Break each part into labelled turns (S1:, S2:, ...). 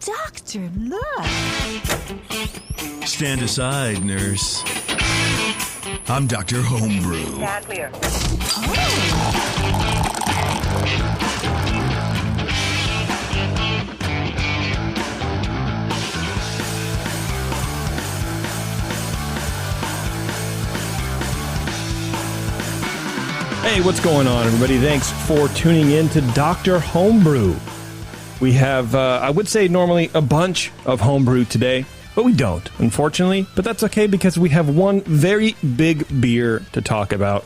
S1: Doctor, look.
S2: Stand aside, nurse. I'm Dr. Homebrew.
S3: Stand clear.
S4: Hey, what's going on, everybody? Thanks for tuning in to Dr. Homebrew. We have, I would say normally a bunch of homebrew today, but we don't, unfortunately. But that's okay because we have one very big beer to talk about.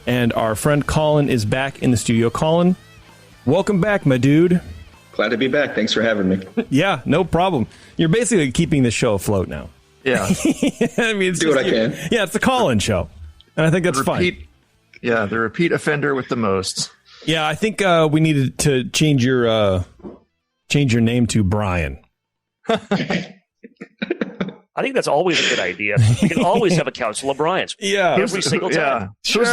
S4: And our friend Colin is back in the studio. Colin, welcome back, my dude.
S5: Glad to be back. Thanks for having me.
S4: Yeah, no problem. You're basically keeping the show afloat now.
S6: Yeah.
S4: I mean, it's
S5: Do what I can.
S4: Yeah, it's the Colin show. And I think that's fine.
S6: Yeah, the repeat offender with the most.
S4: Yeah, I think we needed to change your name to Brian.
S7: I think that's always a good idea. We can always have a council of Brians.
S4: Yeah.
S7: Every single time.
S6: Yeah.
S4: Sure.
S6: Who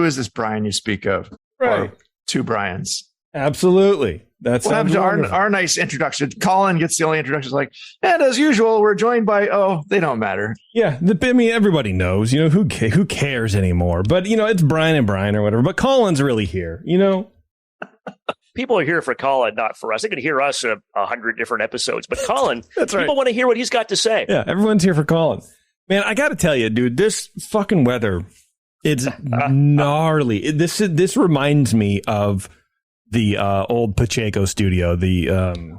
S6: is this Brian you speak of?
S4: Right.
S6: Or two Brians.
S4: Absolutely. That's
S6: what happened to our nice introduction. Colin gets the only introduction. It's like, and as usual, we're joined by, they don't matter.
S4: Yeah. I mean, everybody knows, who cares anymore? But, it's Brian and Brian or whatever. But Colin's really here,
S7: People are here for Colin, not for us. They can hear us 100 different episodes. But Colin,
S4: That's right.
S7: People want to hear what he's got to say.
S4: Yeah, everyone's here for Colin. Man, I got to tell you, dude, this fucking weather, it's gnarly. This reminds me of the old Pacheco studio, the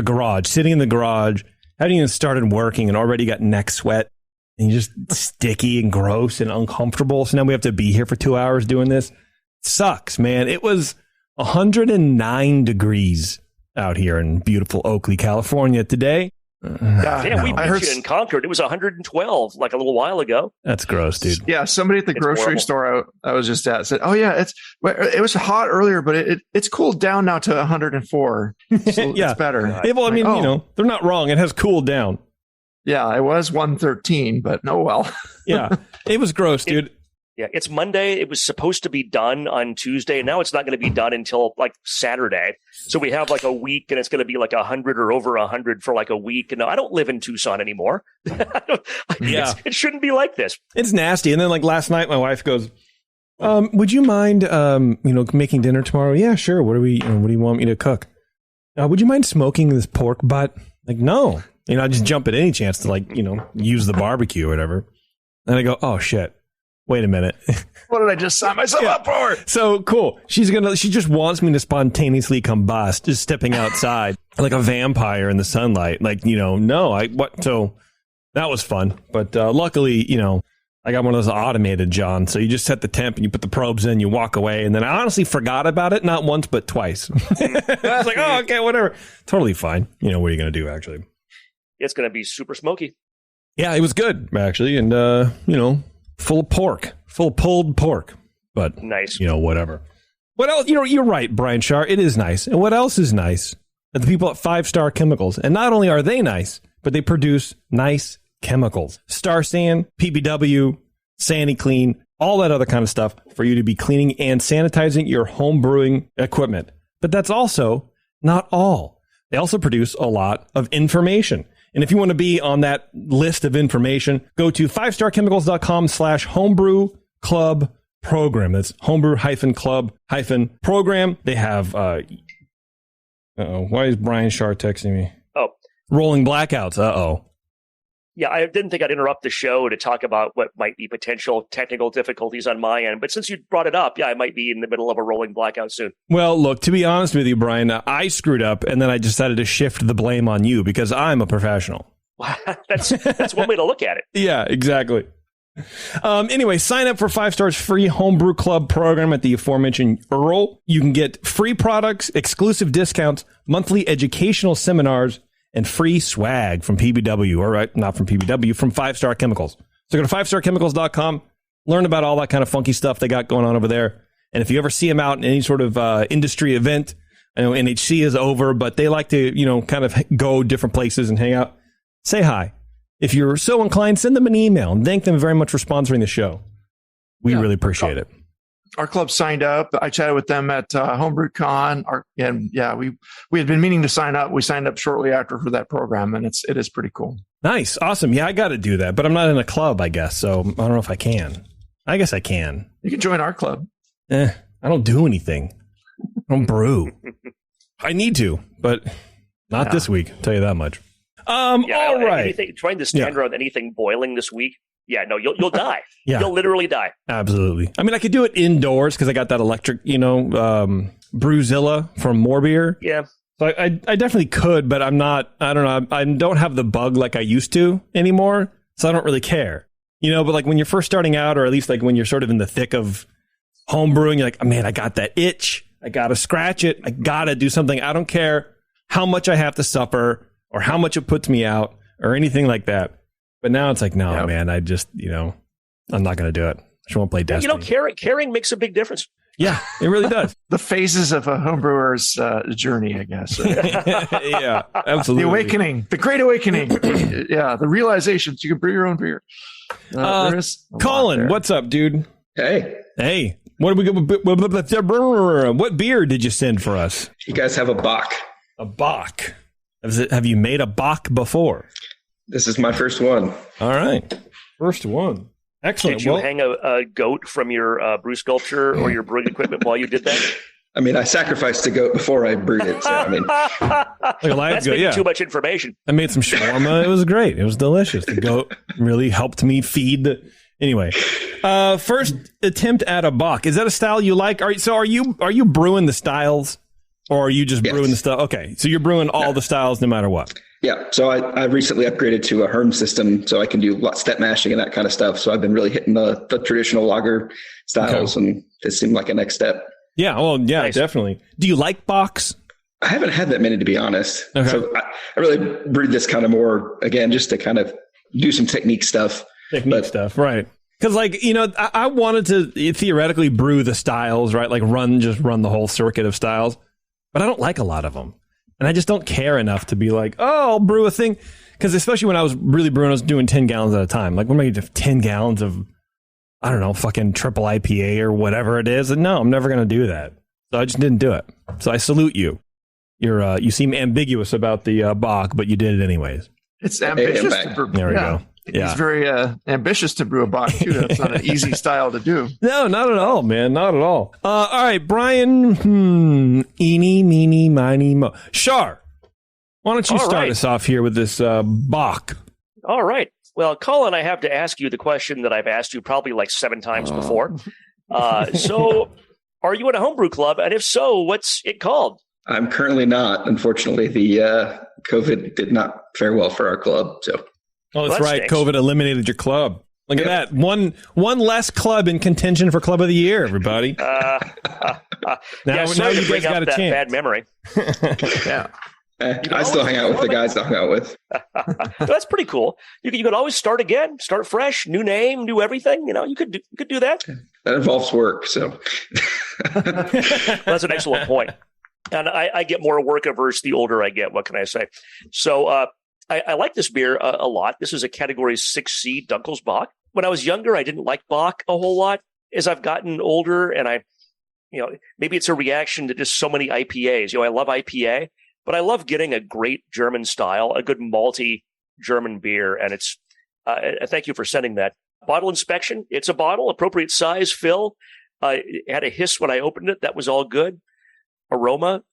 S4: garage, sitting in the garage, hadn't even started working and already got neck sweat and you're just sticky and gross and uncomfortable. So now we have to be here for 2 hours doing this. Sucks, man. It was 109 degrees out here in beautiful Oakley, California today.
S7: Yeah, we beat you in Concord. It was 112 like a little while ago.
S4: That's gross, dude.
S6: Yeah, somebody at the grocery store I was just at said, "Oh yeah, it was hot earlier, but it's cooled down now to 104. So
S4: yeah,
S6: it's better."
S4: Yeah, well, I mean, they're not wrong. It has cooled down.
S6: Yeah, it was 113, but no, well.
S4: Yeah, it was gross, dude.
S7: Yeah, it's Monday. It was supposed to be done on Tuesday. And now it's not going to be done until like Saturday. So we have like a week and it's going to be like 100 or over 100 for like a week. And I don't live in Tucson anymore.
S4: Yeah.
S7: It shouldn't be like this.
S4: It's nasty. And then like last night, my wife goes, would you mind, making dinner tomorrow? Yeah, sure. What do you want me to cook? Would you mind smoking this pork butt? Like, no, I just jump at any chance to use the barbecue or whatever. And I go, oh shit. Wait a minute.
S6: What did I just sign myself up for?
S4: So cool. She just wants me to spontaneously combust, just stepping outside like a vampire in the sunlight. Like, so that was fun. But luckily, I got one of those automated, John. So you just set the temp and you put the probes in, you walk away. And then I honestly forgot about it. Not once, but twice. I was like, oh, okay, whatever. Totally fine. What are you going to do, actually?
S7: It's going to be super smoky.
S4: Yeah, it was good, actually. And, full of pork, full of pulled pork, but
S7: nice.
S4: Whatever. What else? You're right, Brian Shar. It is nice. And what else is nice? That the people at 5-Star Chemicals, and not only are they nice, but they produce nice chemicals. Star San, PBW, SaniClean, all that other kind of stuff for you to be cleaning and sanitizing your home brewing equipment. But that's also not all. They also produce a lot of information. And if you want to be on that list of information, go to 5starchemicals.com/homebrew club program. That's homebrew-club-program. They have, why is Brian Shar texting me?
S7: Oh.
S4: Rolling blackouts. Uh-oh.
S7: Yeah, I didn't think I'd interrupt the show to talk about what might be potential technical difficulties on my end. But since you brought it up, yeah, I might be in the middle of a rolling blackout soon.
S4: Well, look, to be honest with you, Brian, I screwed up and then I decided to shift the blame on you because I'm a professional.
S7: That's one way to look at it.
S4: Yeah, exactly. Anyway, sign up for 5-Star's free Homebrew Club program at the aforementioned URL. You can get free products, exclusive discounts, monthly educational seminars, and free swag from PBW, or not from PBW, from 5-Star Chemicals. So go to 5starchemicals.com, learn about all that kind of funky stuff they got going on over there. And if you ever see them out in any sort of industry event, I know NHC is over, but they like to, kind of go different places and hang out. Say hi. If you're so inclined, send them an email and thank them very much for sponsoring the show. We really appreciate it.
S6: Our club signed up. I chatted with them at Homebrew Con. We had been meaning to sign up. We signed up shortly after for that program, and it is pretty cool.
S4: Nice. Awesome. Yeah, I got to do that, but I'm not in a club, I guess. So I don't know if I can. I guess I can.
S6: You can join our club.
S4: I don't do anything. I don't brew. I need to, but not this week. I'll tell you that much. All right.
S7: Trying to stand around anything boiling this week. Yeah, no, you'll die.
S4: Yeah.
S7: You'll literally die.
S4: Absolutely. I mean, I could do it indoors because I got that electric, Brewzilla from More Beer.
S7: Yeah.
S4: So I definitely could, but I'm not, I don't know. I don't have the bug like I used to anymore. So I don't really care, but like when you're first starting out, or at least like when you're sort of in the thick of home brewing, you're like, man, I got that itch. I got to scratch it. I got to do something. I don't care how much I have to suffer or how much it puts me out or anything like that. But now it's like, no, man, I just, I'm not going to do it. I just won't play Destiny.
S7: Caring makes a big difference.
S4: Yeah, it really does.
S6: The phases of a homebrewer's journey, I guess.
S4: Yeah, absolutely.
S6: The awakening, the great awakening. The realizations you can brew your own beer. There is
S4: Colin, what's up, dude?
S5: Hey,
S4: what beer did you send for us?
S5: you guys have a Bock.
S4: A Bock. Have you made a Bock before?
S5: This is my first one.
S4: All right. First one. Excellent.
S7: Did you hang a goat from your brew sculpture or your brewing equipment while you did that?
S5: I mean, I sacrificed a goat before I brewed it. So, I mean,
S7: that's maybe too much information.
S4: I made some shawarma. It was great. It was delicious. The goat really helped me feed. Anyway, first attempt at a Bock. Is that a style you like? Are you brewing the styles, or are you just brewing the stuff? Okay, so you're brewing all the styles no matter what.
S5: Yeah. So I recently upgraded to a Herm system, so I can do step mashing and that kind of stuff. So I've been really hitting the traditional lager styles, and this seemed like a next step.
S4: Yeah. Well, yeah, nice. Definitely. Do you like Bocks?
S5: I haven't had that many, to be honest.
S4: Okay.
S5: So I really brewed this kind of more, again, just to kind of do some technique stuff.
S4: Right. Because, I wanted to theoretically brew the styles, right? Like run the whole circuit of styles, but I don't like a lot of them. And I just don't care enough to be like, I'll brew a thing. Because especially when I was really brewing, I was doing 10 gallons at a time. Like, what am I going to do? 10 gallons of, I don't know, fucking triple IPA or whatever it is. And no, I'm never going to do that. So I just didn't do it. So I salute you. You seem ambiguous about the Bock, but you did it anyways.
S6: It's ambitious.
S4: There we go. Yeah.
S6: He's very ambitious to brew a Bock, too. That's not an easy style to do.
S4: No, not at all, man. Not at all. All right, Brian. Eeny, meeny, miny, mo. Shar, why don't you start us off here with this Bock?
S7: All right. Well, Colin, I have to ask you the question that I've asked you probably like 7 times before. So are you in a homebrew club? And if so, what's it called?
S5: I'm currently not. Unfortunately, the COVID did not fare well for our club. So.
S4: Oh, that's right. Stinks. COVID eliminated your club. Look at that. One less club in contention for Club of the Year, everybody. Now you guys got a chance.
S7: Bad memory.
S6: Yeah.
S5: I still hang out with the guys I hung out with.
S7: That's pretty cool. You could always start again, start fresh, new name, new everything. You could do that.
S5: That involves work. So
S7: that's an excellent point. And I get more work averse the older I get. What can I say? So, I like this beer a lot. This is a Category 6C Dunkel's Bock. When I was younger, I didn't like Bock a whole lot. As I've gotten older, and maybe it's a reaction to just so many IPAs. I love IPA, but I love getting a great German style, a good malty German beer. And it's, thank you for sending that. Bottle inspection. It's a bottle, appropriate size, fill. It had a hiss when I opened it. That was all good. Aroma.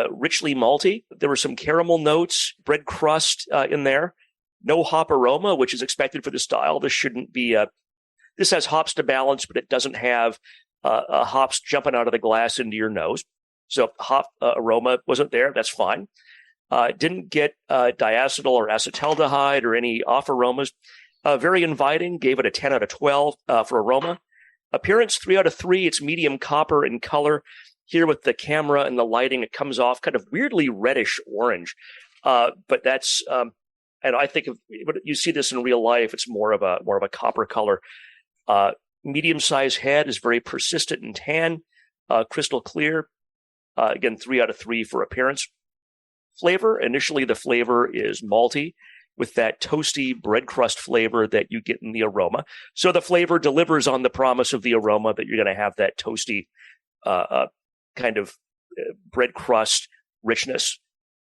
S7: Richly malty. There were some caramel notes, bread crust in there. No hop aroma, which is expected for the style. This shouldn't be this has hops to balance, but it doesn't have hops jumping out of the glass into your nose. So hop aroma wasn't there. That's fine. Didn't get diacetyl or acetaldehyde or any off aromas. Very inviting. Gave it a 10 out of 12 for aroma. Appearance, 3 out of 3. It's medium copper in color. Here with the camera and the lighting, it comes off kind of weirdly reddish orange. But that's, and I think if you see this in real life, it's more of a copper color. Medium-sized head is very persistent in tan, crystal clear. Again, 3 out of 3 for appearance. Flavor, initially the flavor is malty. with that toasty bread crust flavor that you get in the aroma. So the flavor delivers on the promise of the aroma that you're going to have that toasty kind of bread crust richness.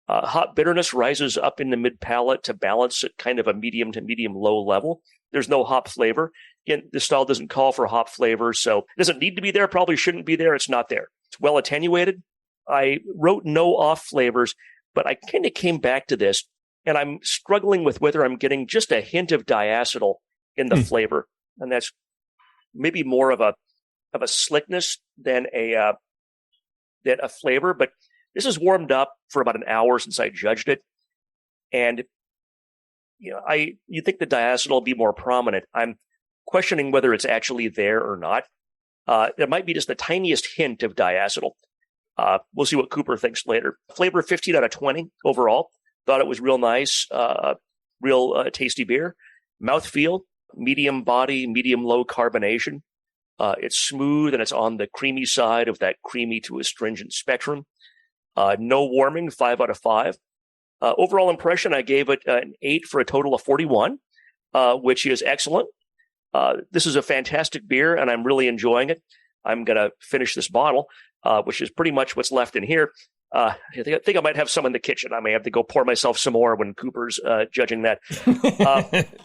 S7: Hop bitterness rises up in the mid palate to balance at kind of a medium to medium low level. There's no hop flavor. Again, this style doesn't call for hop flavor, so it doesn't need to be there, probably shouldn't be there. It's not there. It's well attenuated. I wrote no off flavors, but I kind of came back to this, and I'm struggling with whether I'm getting just a hint of diacetyl in the flavor, and that's maybe more of a slickness than a flavor. But this has warmed up for about an hour since I judged it, and you think the diacetyl will be more prominent. I'm questioning whether it's actually there or not. There might be just the tiniest hint of diacetyl. We'll see what Cooper thinks later. Flavor 15 out of 20 overall. Thought it was real nice, real tasty beer. Mouthfeel, medium body, medium low carbonation. It's smooth and it's on the creamy side of that creamy to astringent spectrum. No warming, 5 out of 5. Overall impression, I gave it an 8 for a total of 41, which is excellent. This is a fantastic beer, and I'm really enjoying it. I'm going to finish this bottle, which is pretty much what's left in here. I think I might have some in the kitchen. I may have to go pour myself some more when Cooper's judging that.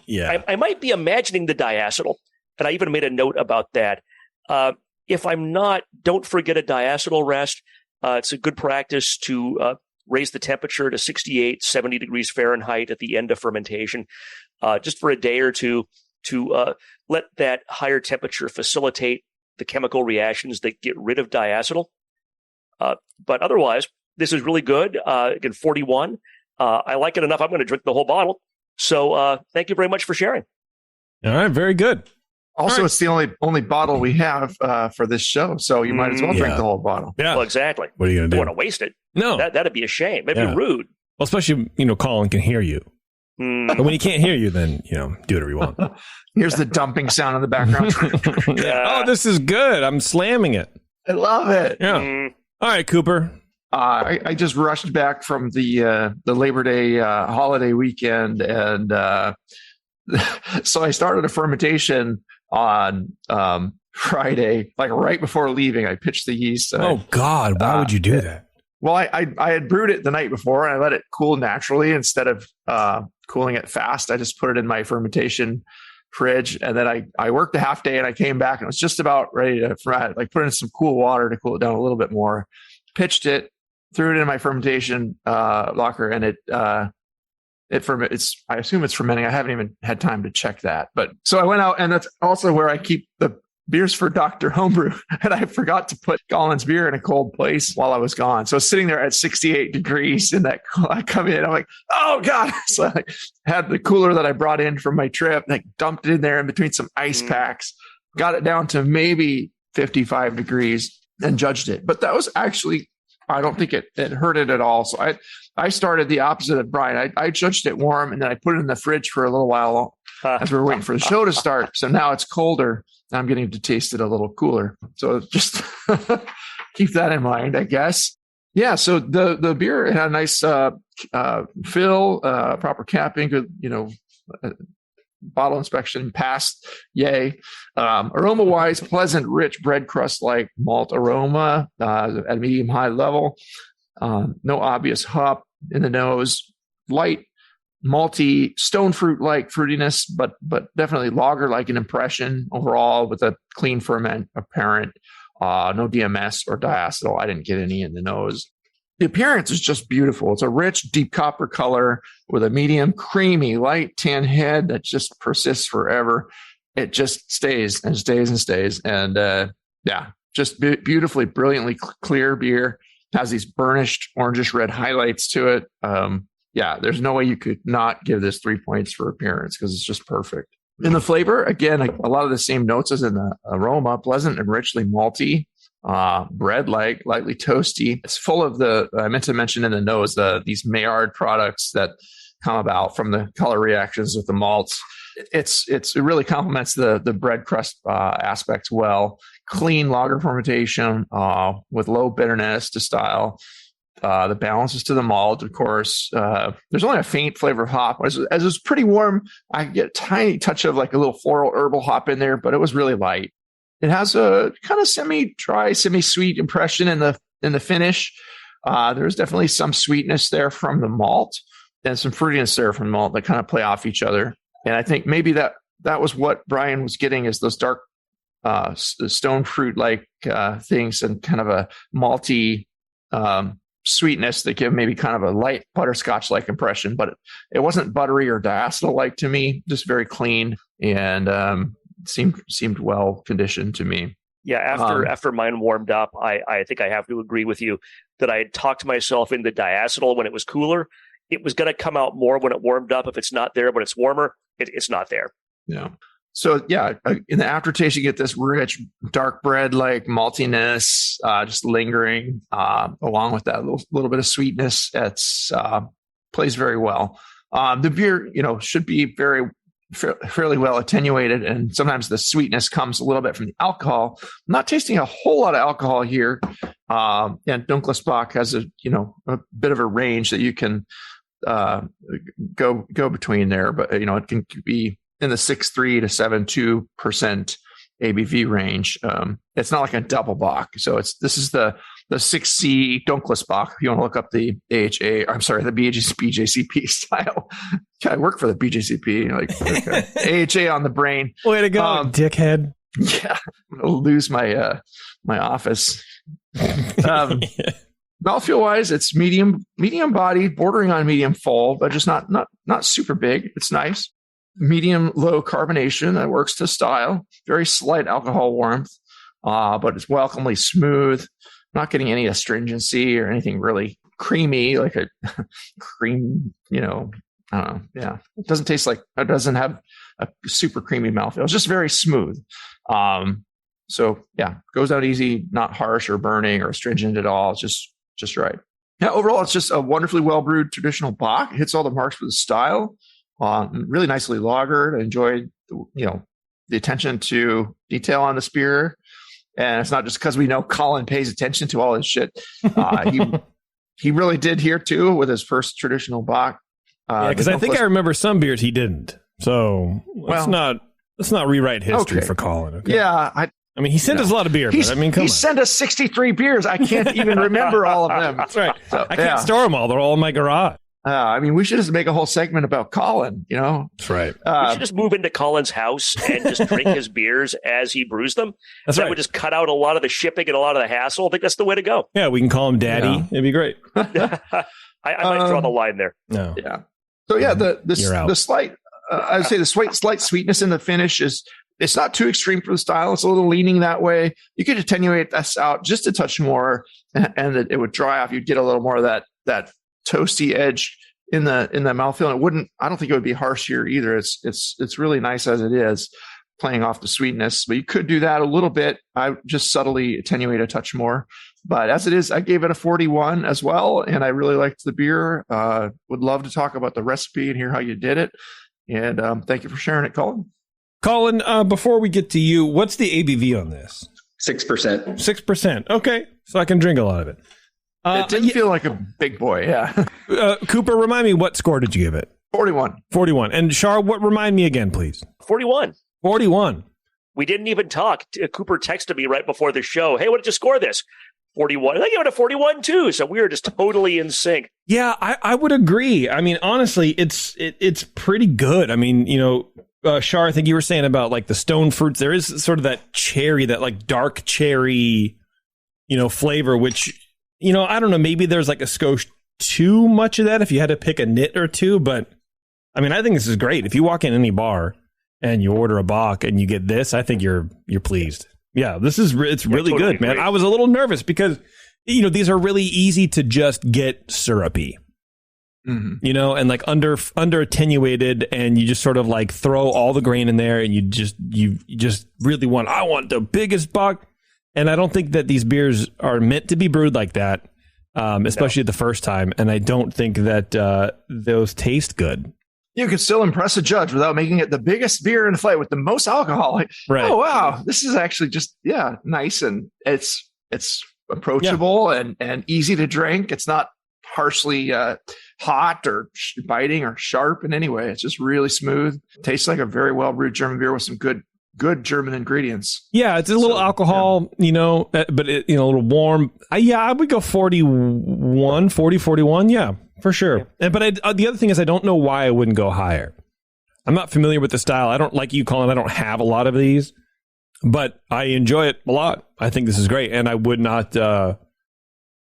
S4: Yeah,
S7: I might be imagining the diacetyl, and I even made a note about that. If I'm not, don't forget a diacetyl rest. It's a good practice to raise the temperature to 68, 70 degrees Fahrenheit at the end of fermentation, just for a day or two to let that higher temperature facilitate the chemical reactions that get rid of diacetyl. But otherwise, this is really good. Again, 41. I like it enough. I'm going to drink the whole bottle. So thank you very much for sharing.
S4: All right. Very good.
S6: Also, it's the only bottle we have for this show, so you might as well drink the whole bottle.
S4: Yeah.
S7: Well, exactly.
S4: What are you going to
S7: Don't
S4: do?
S7: want to waste it.
S4: No.
S7: That'd be a shame. It'd be rude.
S4: Well, especially, Colin can hear you. But when he can't hear you, then, do whatever you want.
S6: Here's the dumping sound in the background.
S4: Oh, this is good. I'm slamming it.
S6: I love it.
S4: Yeah. All right, Cooper.
S6: I just rushed back from the Labor Day holiday weekend, and so I started a fermentation on Friday, like right before leaving. I pitched the yeast.
S4: Oh God, why would you do that?
S6: Well, I had brewed it the night before, and I let it cool naturally instead of cooling it fast. I just put it in my fermentation fridge, and then I worked a half day, and I came back, and it was just about ready to like put in some cool water to cool it down a little bit more. Pitched it, threw it in my fermentation locker, and it's I assume it's fermenting. I haven't even had time to check that. But so I went out, and that's also where I keep the beers for Dr. Homebrew. And I forgot to put Colin's beer in a cold place while I was gone. So sitting there at 68 degrees in that, I come in, I'm like, oh God. So I had the cooler that I brought in from my trip, and I dumped it in there in between some ice packs, got it down to maybe 55 degrees and judged it. But that was actually, I don't think it hurt it at all. So I started the opposite of Brian. I judged it warm, and then I put it in the fridge for a little while as we were waiting for the show to start. So now it's colder. I'm getting to taste it a little cooler. So just keep that in mind, I guess. Yeah. So the beer had a nice fill, proper capping, good, bottle inspection passed. Yay. Aroma wise, pleasant, rich bread crust like malt aroma at a medium high level. No obvious hop in the nose. Light, malty, stone fruit like fruitiness, but definitely lager like an impression overall, with a clean ferment apparent. No DMS or diacetyl. I didn't get any in the nose. The appearance is just beautiful. It's a rich, deep copper color with a medium, creamy, light tan head that just persists forever. It just stays and stays and stays. And just beautifully, brilliantly clear beer. Has these burnished orangish red highlights to it. There's no way you could not give this 3 points for appearance, because it's just perfect. In the flavor, again, a lot of the same notes as in the aroma, pleasant and richly malty. Bread-like, lightly toasty. It's full of I meant to mention in the nose, these Maillard products that come about from the color reactions with the malts. It really complements the bread crust aspects well. Clean lager fermentation with low bitterness to style. The balance is to the malt, of course. There's only a faint flavor of hop. As it's pretty warm, I get a tiny touch of like a little floral herbal hop in there, but it was really light. It has a kind of semi-dry, semi-sweet impression in the finish. There's definitely some sweetness there from the malt and some fruitiness there from the malt that kind of play off each other. And I think maybe that was what Brian was getting, is those dark stone fruit-like things and kind of a malty sweetness that give maybe kind of a light butterscotch-like impression. But it wasn't buttery or diacetyl-like to me, just very clean and seemed well conditioned to me.
S7: Yeah, after mine warmed up, I think I have to agree with you that I had talked myself into diacetyl when it was cooler. It was going to come out more when it warmed up. If it's not there, but it's warmer, it's not there.
S6: Yeah. So yeah, in the aftertaste, you get this rich, dark bread-like maltiness, just lingering, along with that little bit of sweetness. It's plays very well. The beer, should be fairly well attenuated, and sometimes the sweetness comes a little bit from the alcohol. I'm not tasting a whole lot of alcohol here. And Dunkles Bock has a bit of a range that you can go between there, but it can be in the 6.3 to 7.2% ABV range. It's not like a double Bock, so this is the 6C Dunkles Bock. If you want to look up the the BJCP style. I work for the BJCP. AHA on the brain.
S4: Way to go, dickhead.
S6: Yeah, I'll lose my office. Mouthfeel wise, it's medium body, bordering on medium full, but just not super big. It's nice. Medium low carbonation that works to style. Very slight alcohol warmth, but it's welcomely smooth. Not getting any astringency or anything really creamy, like a cream. I don't know. Yeah, it doesn't have a super creamy mouthfeel. It's just very smooth. So yeah, goes out easy, not harsh or burning or astringent at all. It's just right. Yeah, overall, it's just a wonderfully well brewed traditional Bock. It hits all the marks for the style. Really nicely lagered. I enjoyed the attention to detail on this beer, and it's not just because we know Colin pays attention to all this shit. He really did here too with his first traditional Bock.
S4: Because I think I remember some beers he didn't. So let's not rewrite history for Colin. Okay?
S6: Yeah,
S4: I mean, he sent us a lot of beer, but
S6: he sent us 63 beers. I can't even remember all of them.
S4: That's right. So, I can't store them all. They're all in my garage.
S6: We should just make a whole segment about Colin,
S4: That's right.
S7: We should just move into Colin's house and just drink his beers as he brews them.
S4: That's right.
S7: That would just cut out a lot of the shipping and a lot of the hassle. I think that's the way to go.
S4: Yeah, we can call him Daddy. Yeah. It'd be great.
S7: I might draw the line there.
S4: No.
S6: Yeah. So yeah, the slight, I would say the slight sweetness in the finish it's not too extreme for the style. It's a little leaning that way. You could attenuate this out just a touch more, and it would dry off. You'd get a little more of that toasty edge in the mouthfeel. I don't think it would be harsh here either. It's really nice as it is, playing off the sweetness. But you could do that a little bit. I just subtly attenuate a touch more. But as it is, I gave it a 41 as well, and I really liked the beer. Would love to talk about the recipe and hear how you did it. And thank you for sharing it, Colin.
S4: Colin, before we get to you, what's the ABV on this?
S5: 6%.
S4: 6%. Okay, so I can drink a lot of it.
S6: It didn't feel like a big boy, yeah.
S4: Cooper, remind me, what score did you give it?
S6: 41.
S4: 41. And Char, remind me again, please.
S7: 41.
S4: 41.
S7: We didn't even talk. Cooper texted me right before the show. Hey, what did you score this? 41. I gave it a 41 too. So we were just totally in sync.
S4: Yeah, I would agree. I mean, honestly, it's pretty good. I mean, Char, I think you were saying about like the stone fruits. There is sort of that cherry, that like dark cherry, flavor, which, I don't know, maybe there's like a skosh too much of that if you had to pick a nit or two. But I mean, I think this is great. If you walk in any bar and you order a Bock and you get this, I think you're pleased. Yeah, it's really
S7: totally
S4: good, man.
S7: great.
S4: I was a little nervous because, these are really easy to just get syrupy. Mm-hmm. And like under attenuated, and you just sort of like throw all the grain in there, and you just really I want the biggest Bock. And I don't think that these beers are meant to be brewed like that, especially the first time. And I don't think that those taste good.
S6: You can still impress a judge without making it the biggest beer in the fight with the most alcohol.
S4: Right.
S6: Oh wow, this is actually just nice, and it's approachable and easy to drink. It's not harshly hot or biting or sharp in any way. It's just really smooth. Tastes like a very well brewed German beer with some good German ingredients.
S4: Yeah, it's a little alcohol, but a little warm. I would go 41, yeah, for sure.
S7: Yeah.
S4: But the other thing is I don't know why I wouldn't go higher. I'm not familiar with the style. I don't, like you, Colin, I don't have a lot of these, but I enjoy it a lot. I think this is great, and I would not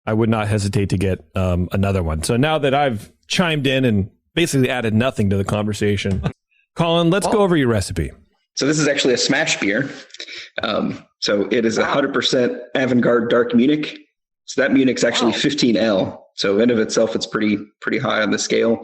S4: hesitate to get another one. So now that I've chimed in and basically added nothing to the conversation, Colin, let's go over your recipe.
S5: So this is actually a smash beer. So it is 100% Avant-Garde Dark Munich. So that Munich's actually 15L. So in of itself, it's pretty high on the scale.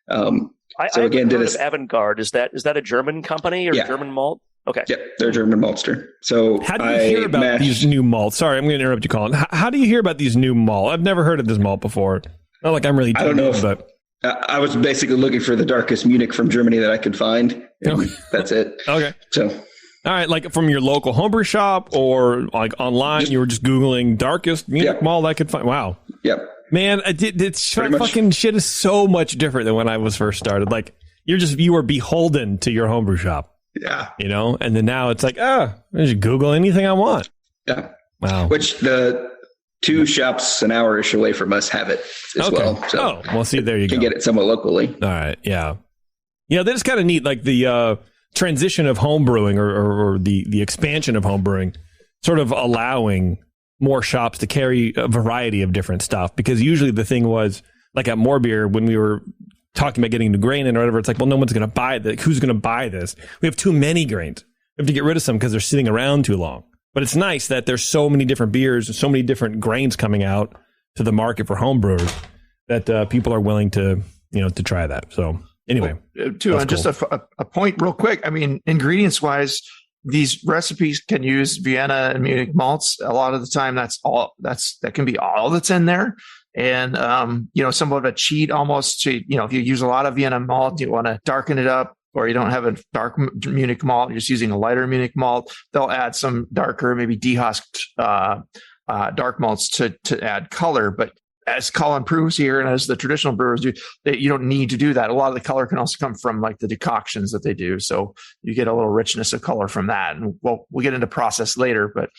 S7: So again, heard of Avant-Garde. Is that a German company or German malt? Okay.
S5: Yep, they're a German maltster. So
S4: how do you hear about these new malts? Sorry, I'm going to interrupt you, Colin. How do you hear about these new malt? I've never heard of this malt before. Not like I'm really.
S5: I don't know, but I was basically looking for the darkest Munich from Germany that I could find. That's it.
S4: Okay.
S5: So,
S4: all right, like from your local homebrew shop or like online, you were just Googling darkest Munich malt I could find. Wow.
S5: Yep.
S4: Man, it's fucking shit is so much different than when I was first started. Like you were beholden to your homebrew shop.
S5: Yeah.
S4: And then now it's like, I just Google anything I want.
S5: Yeah.
S4: Wow.
S5: Which the 2 shops an hour-ish away from us have it as well. So
S4: see, there you go.
S5: You can get it somewhat locally.
S4: All right. Yeah. Yeah, that is kind of neat. Like the transition of homebrewing or the expansion of homebrewing sort of allowing more shops to carry a variety of different stuff. Because usually the thing was, like at More Beer, when we were talking about getting the grain in or whatever, it's like, well, no one's going to buy that. Who's going to buy this? We have too many grains. We have to get rid of some because they're sitting around too long. But it's nice that there's so many different beers and so many different grains coming out to the market for homebrewers that people are willing to try that. So anyway,
S6: just a point real quick. I mean, ingredients wise, these recipes can use Vienna and Munich malts. A lot of the time, that can be all that's in there. And, somewhat of a cheat almost to, if you use a lot of Vienna malt, you want to darken it up, or you don't have a dark Munich malt, you're just using a lighter Munich malt. They'll add some darker, maybe dehusked dark malts to add color. But as Colin proves here, and as the traditional brewers do, you don't need to do that. A lot of the color can also come from like the decoctions that they do. So you get a little richness of color from that. And we'll get into process later, but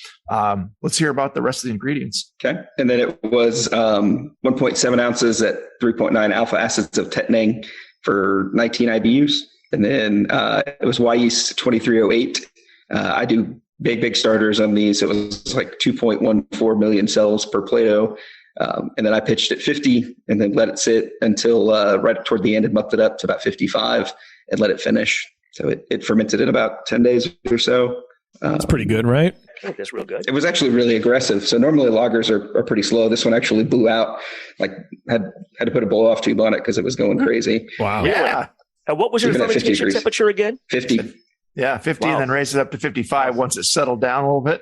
S6: let's hear about the rest of the ingredients.
S5: Okay. And then it was 1.7 ounces at 3.9 alpha acids of tetanang for 19 IBUs. And then it was Y yeast 2308. I do big starters on these. It was like 2.14 million cells per Plato. And then I pitched at 50 and then let it sit until right toward the end and mucked it up to about 55 and let it finish. So it fermented in about 10 days or so.
S4: That's pretty good, right?
S7: I think that's real good.
S5: It was actually really aggressive. So normally lagers are pretty slow. This one actually blew out, like had to put a blow off tube on it because it was going crazy.
S4: Wow.
S6: Yeah.
S7: And what was your fermentation temperature again?
S5: 50.
S6: Yeah, 50 and then raise it up to 55 once it settled down a little bit.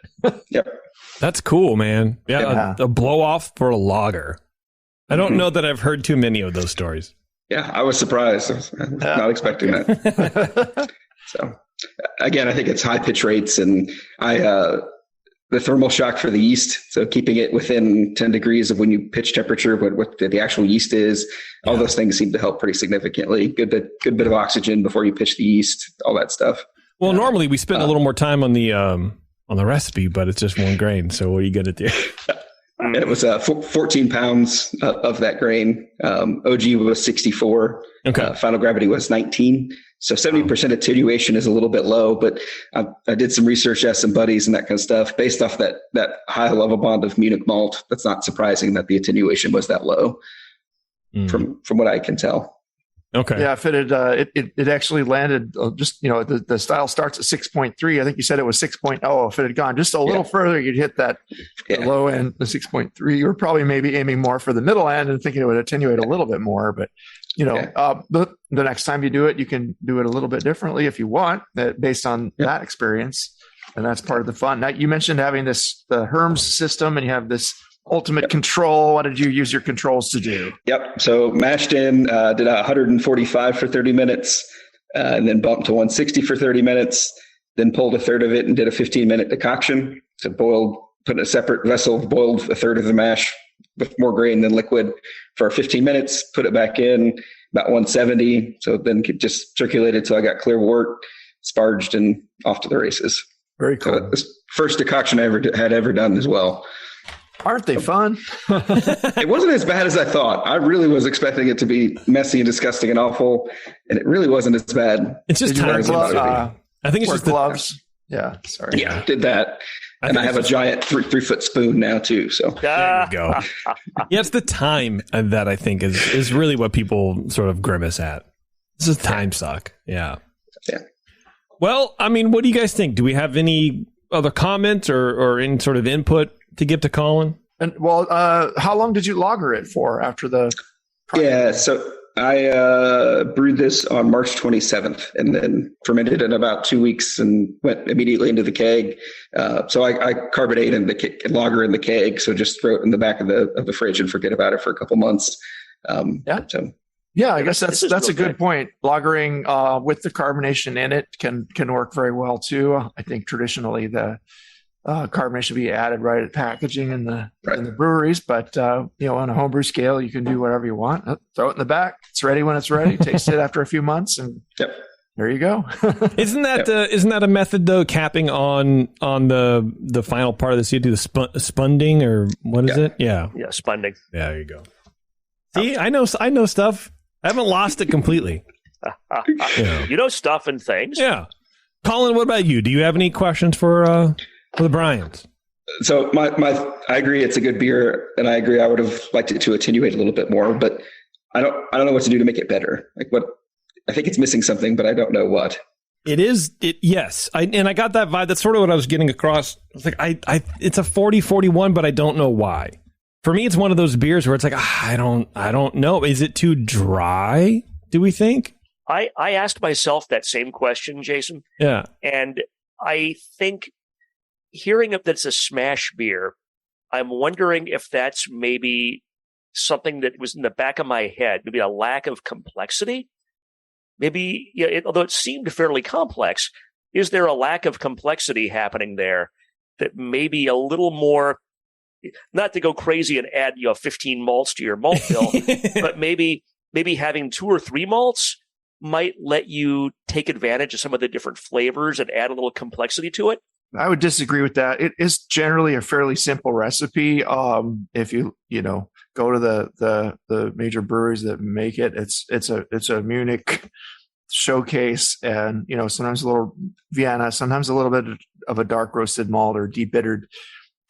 S5: Yep.
S4: That's cool, man. Yeah, a blow off for a lager. I don't know that I've heard too many of those stories.
S5: Yeah, I was surprised. I was not expecting that. So, again, I think it's high pitch rates and the thermal shock for the yeast. So keeping it within 10 degrees of when you pitch temperature, what the actual yeast is, all those things seem to help pretty significantly. Good bit of oxygen before you pitch the yeast, all that stuff.
S4: Well, normally we spend a little more time on the recipe, but it's just one grain. So what are you going to do?
S5: And it was 14 pounds of that grain. OG was 64.
S4: Okay.
S5: Final gravity was 19. So 70% attenuation is a little bit low, but I did some research, asked some buddies and that kind of stuff. Based off that high level bond of Munich malt, that's not surprising that the attenuation was that low from what I can tell.
S4: Okay.
S6: Yeah, it actually landed just, the style starts at 6.3. I think you said it was 6.0. If it had gone just a little further, you'd hit that low end, the 6.3. You were probably maybe aiming more for the middle end and thinking it would attenuate a little bit more. But, the next time you do it, you can do it a little bit differently if you want, based on that experience. And that's part of the fun. Now, you mentioned having the Herms system, and you have this ultimate control. What did you use your controls to do?
S5: Yep. So mashed in, did 145 for 30 minutes, and then bumped to 160 for 30 minutes, then pulled a third of it and did a 15-minute decoction. So boiled put in a separate vessel, boiled a third of the mash with more grain than liquid for 15 minutes, put it back in about 170. So then just circulated till I got clear wort, sparged, and off to the races.
S6: Very cool.
S5: So this first decoction I had ever done as well.
S6: Aren't they fun?
S5: It wasn't as bad as I thought. I really was expecting it to be messy and disgusting and awful, and it really wasn't as bad.
S4: It's just time. I think it's just
S6: gloves. Yeah, sorry.
S5: Yeah, did that. And I have a giant 3-foot spoon now too. So
S4: there you go. Yeah, it's the time that I think is really what people sort of grimace at. This is time suck. Yeah. Well, I mean, what do you guys think? Do we have any other comments or any sort of input to give to Colin?
S6: And well, how long did you lager it for after the?
S5: Yeah, so I brewed this on March 27th and then fermented in about 2 weeks and went immediately into the keg. So I carbonate in the lager in the keg. So just throw it in the back of the fridge and forget about it for a couple months.
S6: Yeah, I guess that's a good point. Lagering with the carbonation in it can work very well too. I think traditionally the carbonation should be added right at packaging in the breweries, but on a homebrew scale, you can do whatever you want. Throw it in the back. It's ready when it's ready. Taste it after a few months, and there you go.
S4: Isn't that a method though? Capping on the final part of the seed, do the spunding or what is it? Yeah,
S7: spunding.
S4: Yeah, there you go. See, I know stuff. I haven't lost it completely.
S7: You know stuff and things.
S4: Yeah. Colin, what about you? Do you have any questions for the Bryans?
S5: So I agree it's a good beer, and I agree I would have liked it to attenuate a little bit more, but I don't know what to do to make it better. I think it's missing something, but I don't know what.
S4: Yes. I got that vibe. That's sort of what I was getting across. It's like it's a 40-41, but I don't know why. For me, it's one of those beers where it's like, I don't know. Is it too dry? Do we think?
S7: I asked myself that same question, Jason.
S4: Yeah.
S7: And I think hearing that it's a smash beer, I'm wondering if that's maybe something that was in the back of my head, maybe a lack of complexity. Maybe, although it seemed fairly complex, is there a lack of complexity happening there that maybe a little more, not to go crazy and add 15 malts to your malt bill, but maybe having 2 or 3 malts might let you take advantage of some of the different flavors and add a little complexity to it?
S6: I would disagree with that. It is generally a fairly simple recipe. If you go to the major breweries that make it, it's a Munich showcase, and sometimes a little Vienna, sometimes a little bit of a dark roasted malt or de-bittered,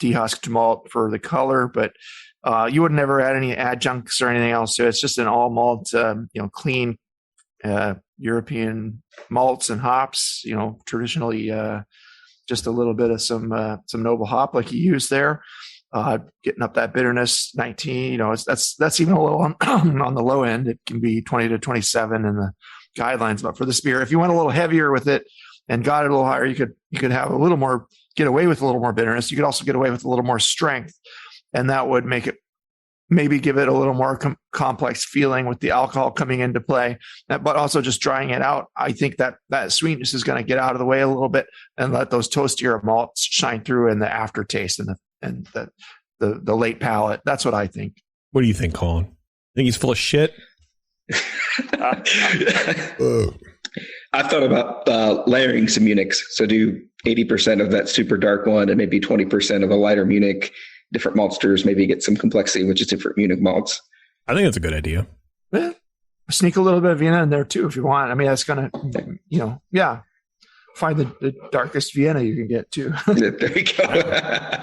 S6: dehusked malt for the color, but you would never add any adjuncts or anything else. So it's just an all malt, clean European malts and hops. Traditionally just a little bit of some noble hop like you use there, getting up that bitterness 19. That's even a little on the low end. It can be 20 to 27 in the guidelines. But for this beer, if you went a little heavier with it and got it a little higher, you could have a little more, get away with a little more bitterness. You could also get away with a little more strength, and that would make it maybe give it a little more complex feeling with the alcohol coming into play, but also just drying it out. I think that sweetness is going to get out of the way a little bit and let those toastier malts shine through in the aftertaste and the late palate. That's what I think.
S4: What do you think, Colin? Think he's full of shit?
S5: I've thought about layering some Munichs. So do 80% of that super dark one and maybe 20% of a lighter Munich, different maltsters, maybe get some complexity with just different Munich malts.
S4: I think that's a good idea.
S6: Yeah. Sneak a little bit of Vienna in there too if you want. I mean, that's going to, find the darkest Vienna you can get too.
S5: There you go.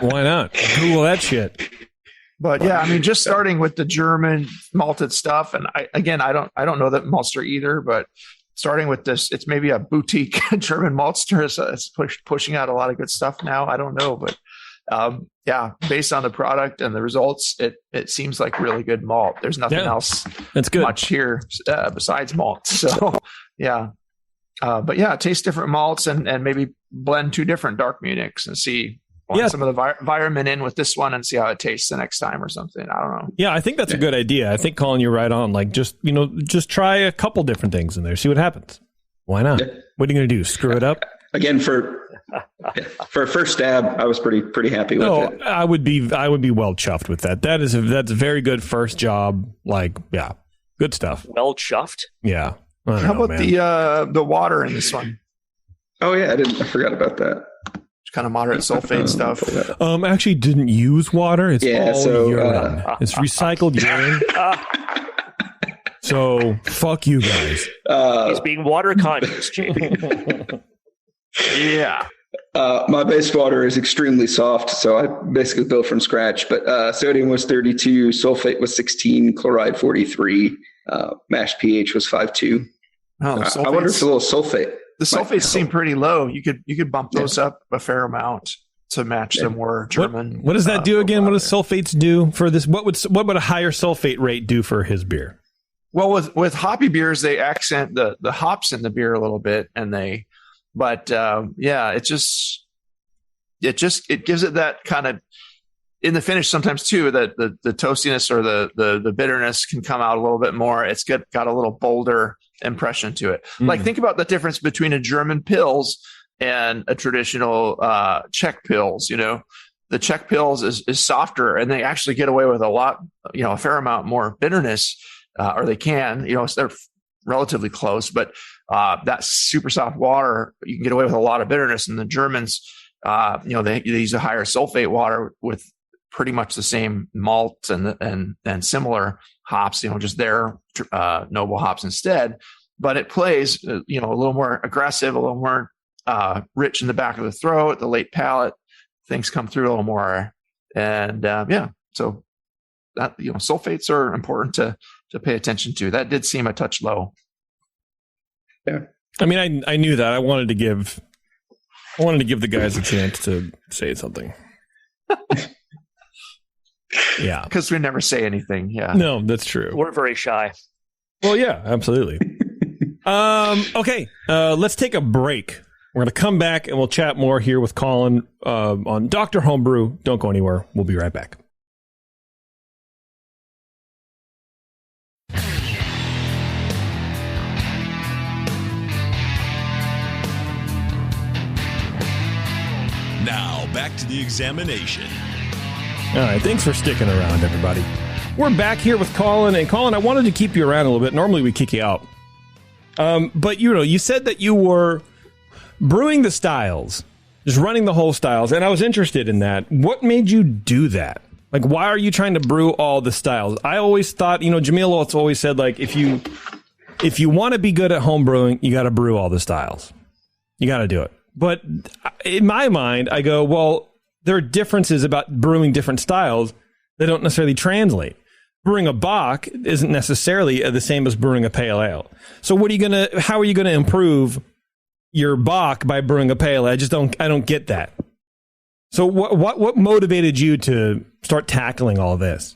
S4: Why not? Google that shit.
S6: But yeah, I mean, just starting with the German malted stuff, and I don't know that maltster either, but starting with this, it's maybe a boutique German maltster. So it's pushing out a lot of good stuff now. I don't know, but based on the product and the results, it seems like really good malt. There's nothing else
S4: that's good
S6: much here besides malt. So taste different malts and maybe blend 2 different dark Munichs and see. Some of the environment in with this one and see how it tastes the next time or something. I don't know.
S4: Yeah, I think that's a good idea. I think, Colin, you're right on. Like, just try a couple different things in there. See what happens. Why not? Yeah. What are you going to do? Screw it up?
S5: Again, for For a first stab, I was pretty happy with it.
S4: I would be well chuffed with that. That's a very good first job. Like, yeah, good stuff.
S7: Well chuffed.
S4: Yeah.
S6: How about the water in this one?
S5: Oh yeah, I forgot about that.
S6: It's kind of moderate sulfate stuff.
S4: Actually didn't use water. It's all urine. It's recycled urine. So fuck you guys.
S7: He's being water conscious, Jamie.
S6: Yeah.
S5: My base water is extremely soft, so I basically built from scratch. But sodium was 32, sulfate was 16, chloride 43, mash pH was 5.2.
S6: Oh,
S5: I wonder if a little sulfate.
S6: The sulfates seem pretty low. You could bump those up a fair amount to match the more German.
S4: What does that do again? What does sulfates do for this? What would a higher sulfate rate do for his beer?
S6: Well, with hoppy beers, they accent the hops in the beer a little bit, and it gives it that kind of in the finish sometimes too. That the toastiness or the bitterness can come out a little bit more. It's got a little bolder impression to it. Like think about the difference between a German Pils and a traditional Czech Pils. The Czech Pils is softer, and they actually get away with a fair amount more bitterness. Or they can, they're relatively close, but that super soft water, you can get away with a lot of bitterness. And the Germans, they use a higher sulfate water with pretty much the same malt and similar hops, just their noble hops instead. But it plays, a little more aggressive, a little more rich in the back of the throat, the late palate, things come through a little more. And so that, sulfates are important to pay attention to. That did seem a touch low.
S5: Yeah.
S4: I mean, I knew that. I wanted to give the guys a chance to say something. Yeah.
S6: Because we never say anything. Yeah.
S4: No, that's true.
S7: We're very shy.
S4: Well, yeah, absolutely. Okay. Let's take a break. We're going to come back and we'll chat more here with Colin on Dr. Homebrew. Don't go anywhere. We'll be right back.
S2: Now, back to the examination.
S4: All right, thanks for sticking around, everybody. We're back here with Colin. And Colin, I wanted to keep you around a little bit. Normally, we kick you out. But, you said that you were brewing the styles, just running the whole styles. And I was interested in that. What made you do that? Like, why are you trying to brew all the styles? I always thought, Jamil always said, like, if you want to be good at home brewing, you got to brew all the styles. You got to do it. But in my mind, I go, well, there are differences about brewing different styles that don't necessarily translate. Brewing a Bock isn't necessarily the same as brewing a pale ale. So how are you gonna improve your Bock by brewing a pale ale? I don't get that. So what motivated you to start tackling all this?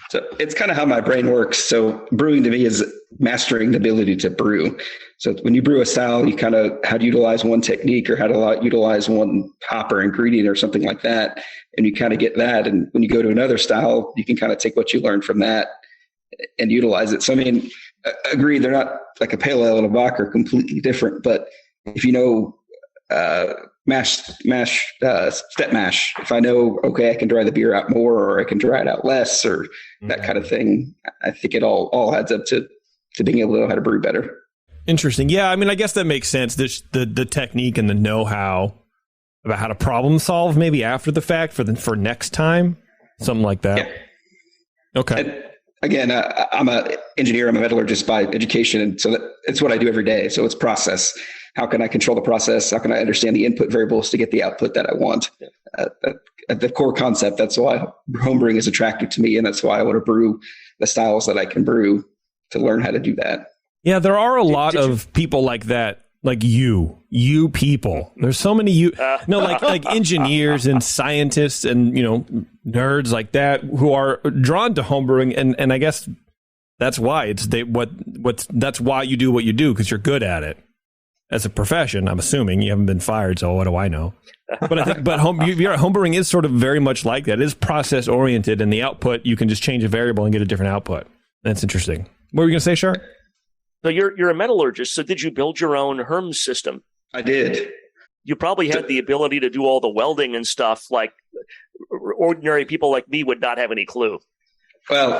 S5: So it's kind of how my brain works. So brewing to me is mastering the ability to brew. So when you brew a style, you kind of how to utilize one technique or how to utilize one hop or ingredient or something like that. And you kind of get that. And when you go to another style, you can kind of take what you learned from that and utilize it. So, I mean, agreed, they're not like a pale ale and a Bock are completely different. But if you know step mash, if I know, okay, I can dry the beer out more or I can dry it out less or that kind of thing, I think it all adds up to being able to know how to brew better.
S4: Interesting. Yeah, I mean, I guess that makes sense. The technique and the know-how about how to problem solve maybe after the fact for next time, something like that. Yeah. Okay.
S5: And again, I'm an engineer. I'm a metallurgist by education, and so it's what I do every day. So it's process. How can I control the process? How can I understand the input variables to get the output that I want? At the core concept, that's why homebrewing is attractive to me, and that's why I want to brew the styles that I can brew to learn how to do that.
S4: Yeah, there are a lot of people like that, like you people. There's so many like engineers and scientists and nerds like that who are drawn to homebrewing, and I guess that's why that's why you do what you do, because you're good at it as a profession. I'm assuming you haven't been fired, so what do I know? But I think homebrewing is sort of very much like that. It is process oriented, and the output you can just change a variable and get a different output. That's interesting. What were you going to say, Shark?
S7: So you're a metallurgist. So did you build your own Herms system?
S5: I did.
S7: you probably had the ability to do all the welding and stuff like ordinary people like me would not have any clue.
S5: Well,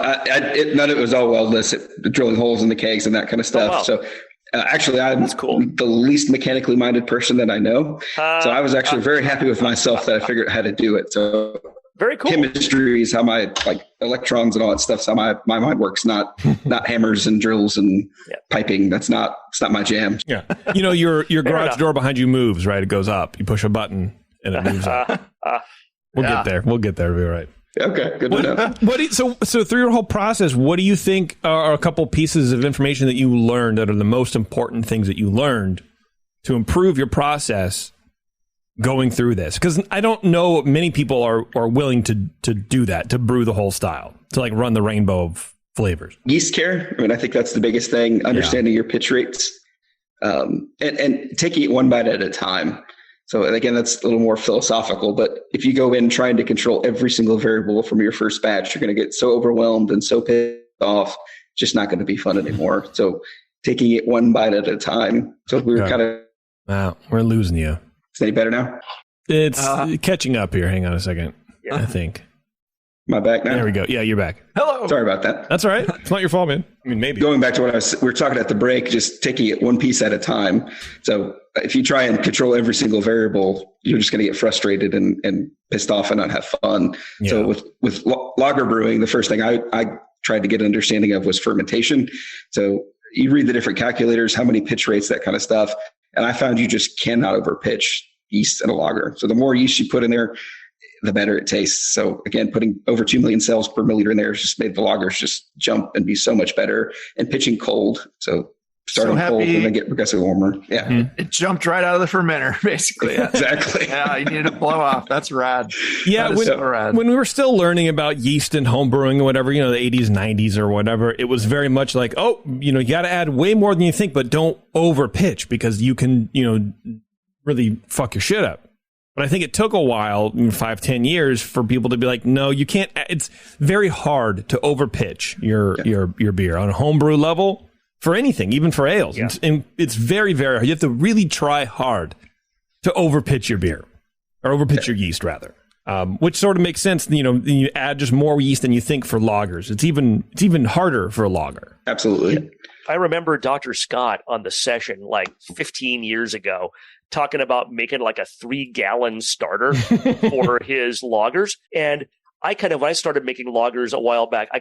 S5: none of it was all weldless, drilling holes in the kegs and that kind of stuff.
S7: Oh, wow.
S5: So actually, I'm
S7: cool.
S5: the least mechanically minded person that I know. So I was actually very happy with myself that I figured out how to do it. So
S7: very cool.
S5: Chemistry is how my electrons and all that stuff. So my mind works, not hammers and drills and piping. It's not my jam.
S4: Yeah. Your garage door behind you moves, right? It goes up. You push a button and it moves up. We'll get there. We'll get there. It'll be all right.
S5: Okay, good to know.
S4: So through your whole process, what do you think are a couple pieces of information that you learned that are the most important things that you learned to improve your process going through this? Because I don't know many people are willing to do that, to brew the whole style, to like run the rainbow of flavors.
S5: Yeast care. I mean, I think that's the biggest thing, understanding your pitch rates and taking it one bite at a time. So again, that's a little more philosophical, but if you go in trying to control every single variable from your first batch, you're going to get so overwhelmed and so pissed off, it's just not going to be fun anymore. So taking it one bite at a time. So we were kind of...
S4: Wow, we're losing you.
S5: Is it any better now?
S4: It's catching up here. Hang on a second. Yeah. I think.
S5: Am I back now?
S4: There we go. Yeah, you're back.
S6: Hello.
S5: Sorry about that.
S4: That's all right. It's not your fault, man. I mean, maybe.
S5: Going back to what we were talking at the break, just taking it one piece at a time. So if you try and control every single variable, you're just going to get frustrated and pissed off and not have fun. Yeah. So with lager brewing, the first thing I tried to get an understanding of was fermentation. So you read the different calculators, how many pitch rates, that kind of stuff. And I found you just cannot overpitch yeast in a lager. So the more yeast you put in there, the better it tastes. So again, putting over 2 million cells per milliliter in there has just made the lagers just jump and be so much better. And pitching cold. So starting cold and then get progressively warmer. Yeah.
S6: Mm-hmm. It jumped right out of the fermenter, basically.
S5: Exactly.
S6: Yeah, you needed to blow off. That's rad.
S4: Yeah, when we were still learning about yeast and home brewing or whatever, the 80s, 90s or whatever, it was very much like, you got to add way more than you think, but don't over pitch because you can, really fuck your shit up. But I think it took a while, 5-10 years, for people to be like, no, you can't. It's very hard to over pitch your beer on a homebrew level for anything, even for ales. Yeah. And it's very, very hard. You have to really try hard to over pitch your beer, or over pitch your yeast rather, which sort of makes sense. You add just more yeast than you think for lagers. It's even harder for a lager.
S5: Absolutely.
S7: Yeah. I remember Dr. Scott on the session like 15 years ago talking about making like a 3-gallon starter for his lagers. And when I started making lagers a while back, I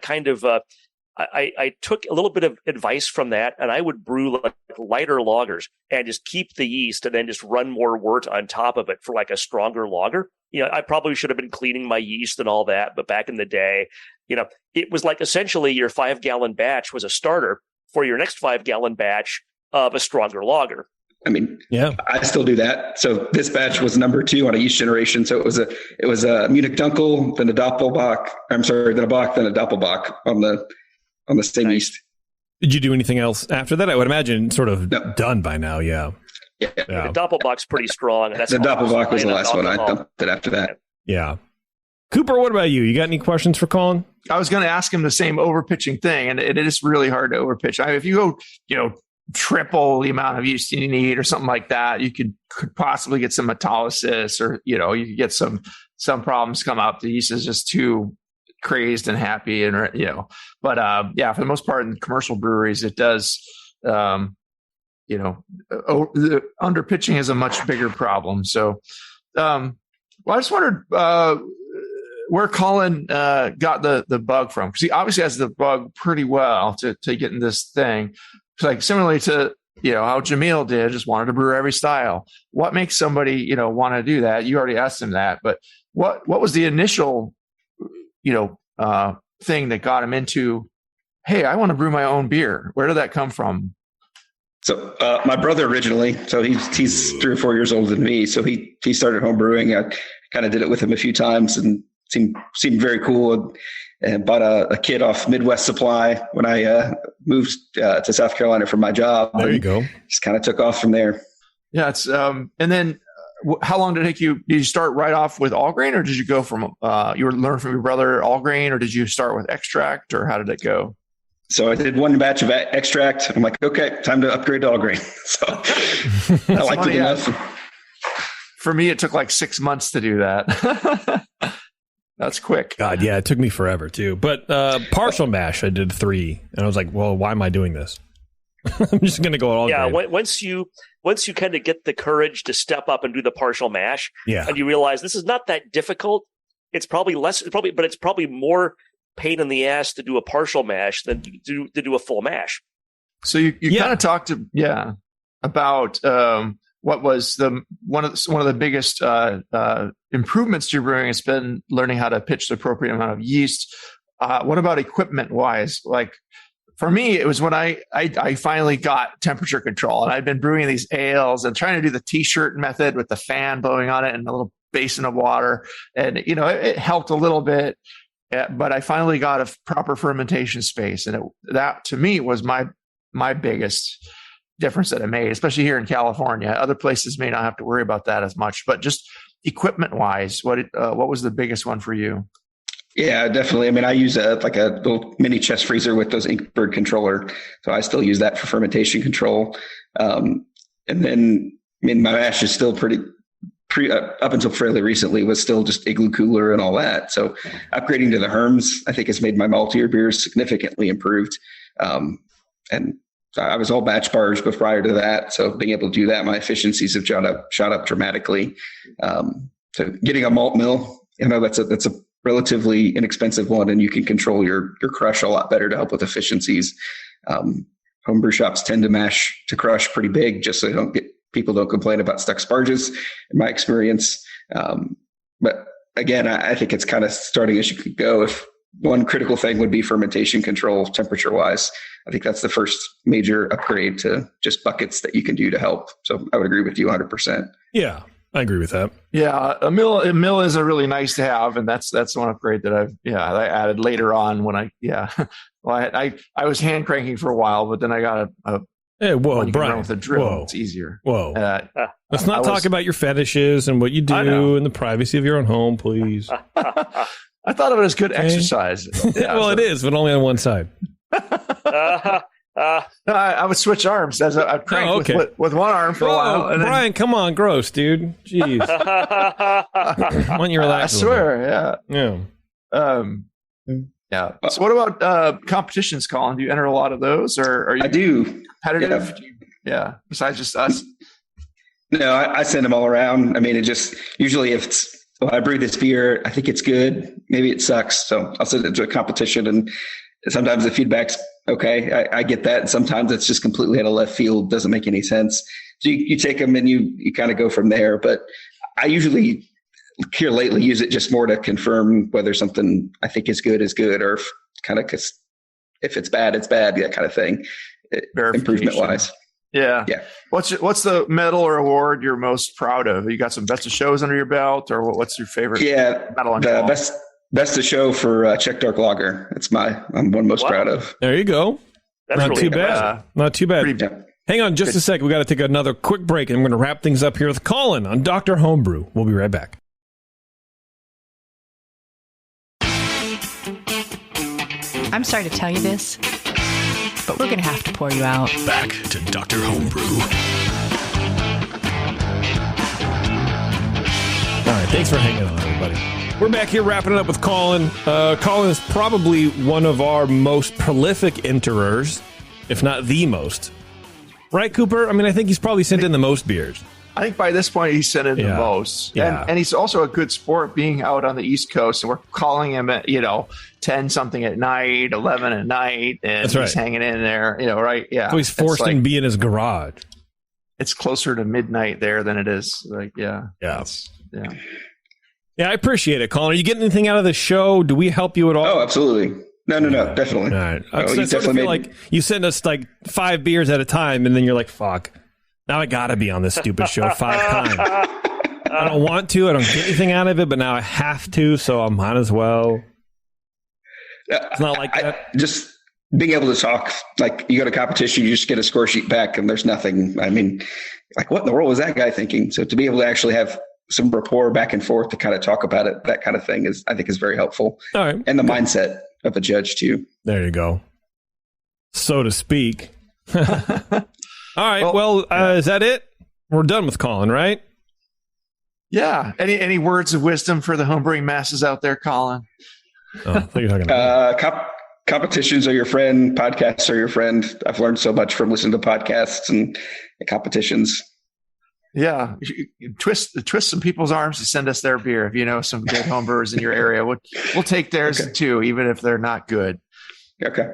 S7: took a little bit of advice from that, and I would brew like lighter lagers and just keep the yeast and then just run more wort on top of it for like a stronger lager. I probably should have been cleaning my yeast and all that, but back in the day, it was like essentially your 5-gallon batch was a starter for your next 5-gallon batch of a stronger lager.
S5: I mean, yeah, I still do that. So this batch was number 2 on a yeast generation. So it was a Munich Dunkel, then a Doppelbock. Then a Bock, then a Doppelbock on the same yeast.
S4: Did you do anything else after that? I would imagine sort of done by now. Yeah.
S7: The Doppelbock's pretty strong.
S5: The Doppelbock was the last one. I dumped it after that.
S4: Yeah. Cooper, what about you? You got any questions for Colin?
S6: I was going to ask him the same overpitching thing, and it is really hard to overpitch. If you go, triple the amount of yeast you need or something like that, you could possibly get some autolysis, or you could get some problems come up. The yeast is just too crazed and happy, and But for the most part, in commercial breweries, it does. The underpitching is a much bigger problem. So, I just wondered where Colin got the bug from, because he obviously has the bug pretty well to get in this thing. It's like similarly to how Jamil did, just wanted to brew every style. What makes somebody want to do that? You already asked him that, but what was the initial thing that got him into, hey, I want to brew my own beer? Where did that come from?
S5: So my brother originally, so he's 3 or 4 years older than me. So he started home brewing. I kind of did it with him a few times and seemed very cool, and bought a kit off Midwest Supply when I moved to South Carolina for my job.
S4: There you go.
S5: Just kind of took off from there.
S6: Yeah. It's and then how long did it take you? Did you start right off with all grain, or did you go from you learn from your brother all grain, or did you start with extract, or how did it go?
S5: So I did one batch of extract. I'm like, okay, time to upgrade to all grain. So I liked it enough.
S6: For me, it took like 6 months to do that. That's quick.
S4: God, yeah, it took me forever too. But partial mash, I did 3, and I was like, well, why am I doing this? I'm just going to go all.
S7: Yeah, once you kind of get the courage to step up and do the partial mash,
S4: yeah,
S7: and you realize this is not that difficult. It's probably but it's probably more pain in the ass to do a partial mash than to do a full mash.
S6: So you kind of talked about what was one of the biggest improvements to your brewing has been learning how to pitch the appropriate amount of yeast. What about equipment wise? Like for me, it was when I finally got temperature control, and I'd been brewing these ales and trying to do the t-shirt method with the fan blowing on it and a little basin of water, and it helped a little bit. But I finally got a proper fermentation space, and that to me was my biggest difference that it made, especially here in California. Other places may not have to worry about that as much, but just equipment wise, what was the biggest one for you?
S5: Yeah, definitely. I mean, I use a little mini chest freezer with those Inkbird controller, so I still use that for fermentation control. And then, I mean, my mash is still pretty up until fairly recently was still just igloo cooler and all that. So upgrading to the Herms, I think, has made my maltier beers significantly improved. And I was all batch bars prior to that. So being able to do that, my efficiencies have shot up dramatically. So getting a malt mill, that's a relatively inexpensive one, and you can control your crush a lot better to help with efficiencies. Homebrew shops tend to mash to crush pretty big, just so people don't complain about stuck sparges, in my experience. But again, I think it's kind of starting as you could go. If one critical thing would be fermentation control, temperature wise, I think that's the first major upgrade to just buckets that you can do to help. So I would agree with you 100%.
S4: Yeah, I agree with that.
S6: Yeah, a mill is a really nice to have, and that's one upgrade that I added later on when I was hand cranking for a while, but then I got a
S4: hey, whoa, Brian,
S6: with a drill.
S4: Whoa,
S6: it's easier.
S4: Whoa, let's not talk about your fetishes and what you do in the privacy of your own home, please.
S6: I thought of it as good exercise. Yeah,
S4: well, it is, but only on one side.
S6: I would switch arms as I'd crank with one arm for a while. And
S4: Brian, come on, gross, dude. Jeez. Why don't you relax?
S6: I swear, yeah. Yeah. So what about competitions, Colin? Do you enter a lot of those, or are you?
S5: I do.
S6: Competitive? Yeah. Besides just us.
S5: No, I send them all around. I mean, it just usually if it's, I brew this beer, I think it's good. Maybe it sucks. So I'll send it to a competition, and sometimes the feedback's okay. I get that. And sometimes it's just completely out of left field. Doesn't make any sense. So you take them and you kind of go from there. But I usually here lately use it just more to confirm whether something I think is good, or if it's bad, it's bad, that kind of thing. Improvement wise.
S6: Yeah. What's the medal or award you're most proud of? You got some best of shows under your belt, or what's your favorite?
S5: Yeah,
S6: medal?
S5: The best of show for Czech Dark Lager. I'm one most proud of.
S4: There you go.
S7: That's
S4: not
S7: really
S4: too bad. Not too bad. Hang on just a sec. We got to take another quick break, and we're going to wrap things up here with Colin on Dr. Homebrew. We'll be right back.
S1: I'm sorry to tell you this, but we're going to have to pour you out.
S2: Back to Dr. Homebrew.
S4: All right, thanks for hanging on, everybody. We're back here wrapping it up with Colin. Colin is probably one of our most prolific enterers, if not the most. Right, Cooper? I mean, I think he's probably sent in the most beers.
S6: I think by this point he's sent in the most.
S4: Yeah.
S6: And he's also a good sport being out on the East Coast, and we're calling him at, 10 something at night, 11 at night, and he's hanging in there, right? Yeah.
S4: So he's forced to be in his garage.
S6: It's closer to midnight there than it is.
S4: Yeah, I appreciate it, Colin. Are you getting anything out of the show? Do we help you at all?
S5: Oh, absolutely. No, definitely.
S4: All right. I sort of feel like you send us like 5 beers at a time, and then you're like, fuck. Now I got to be on this stupid show 5 times. I don't want to. I don't get anything out of it, but now I have to, so I might as well. It's not like that.
S5: Just being able to talk, like you go to competition, you just get a score sheet back, and there's nothing. I mean, like what in the world was that guy thinking? So to be able to actually have some rapport back and forth to kind of talk about it, that kind of thing I think is very helpful.
S4: All right.
S5: And the mindset of the judge too.
S4: There you go. So to speak. All right. Well, is that it? We're done with Colin, right?
S6: Yeah. Any words of wisdom for the homebrewing masses out there, Colin?
S4: Oh, I thought you were talking about
S5: Competitions are your friend. Podcasts are your friend. I've learned so much from listening to podcasts and competitions.
S6: Yeah, twist some people's arms to send us their beer. If you know some good homebrewers in your area, we'll take theirs too, even if they're not good.
S5: Okay.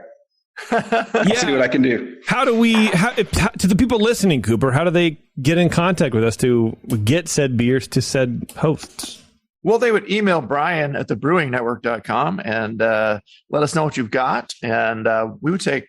S5: I'll see what I can do.
S4: How do we, to the people listening, Cooper, how do they get in contact with us to get said beers to said hosts?
S6: Well, they would email Brian at thebrewingnetwork.com and let us know what you've got. And we would take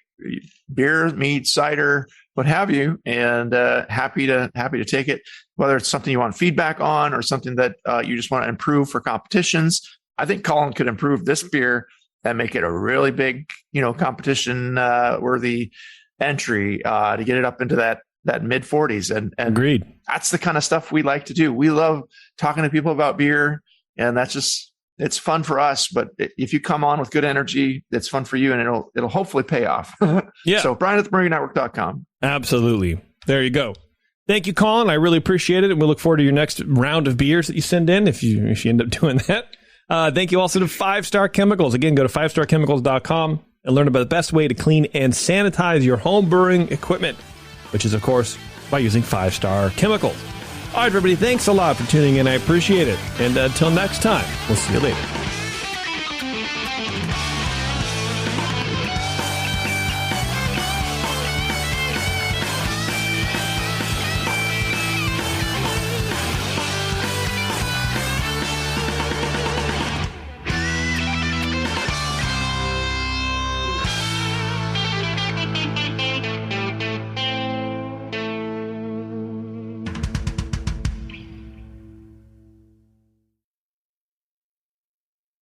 S6: beer, mead, cider, what have you, and happy to take it, whether it's something you want feedback on or something that you just want to improve for competitions. I think Colin could improve this beer and make it a really big, competition worthy entry to get it up into that mid 40s. And
S4: Agreed.
S6: That's the kind of stuff we like to do. We love talking to people about beer, and it's fun for us. But if you come on with good energy, it's fun for you, and it'll hopefully pay off.
S4: Yeah.
S6: So Brian at thebrewingnetwork.com.
S4: Absolutely. There you go. Thank you, Colin. I really appreciate it. And we look forward to your next round of beers that you send in if you end up doing that. Thank you also to 5-Star Chemicals. Again, go to 5starchemicals.com and learn about the best way to clean and sanitize your home brewing equipment, which is, of course, by using 5-Star Chemicals. All right, everybody, thanks a lot for tuning in. I appreciate it. And until next time, we'll see you later.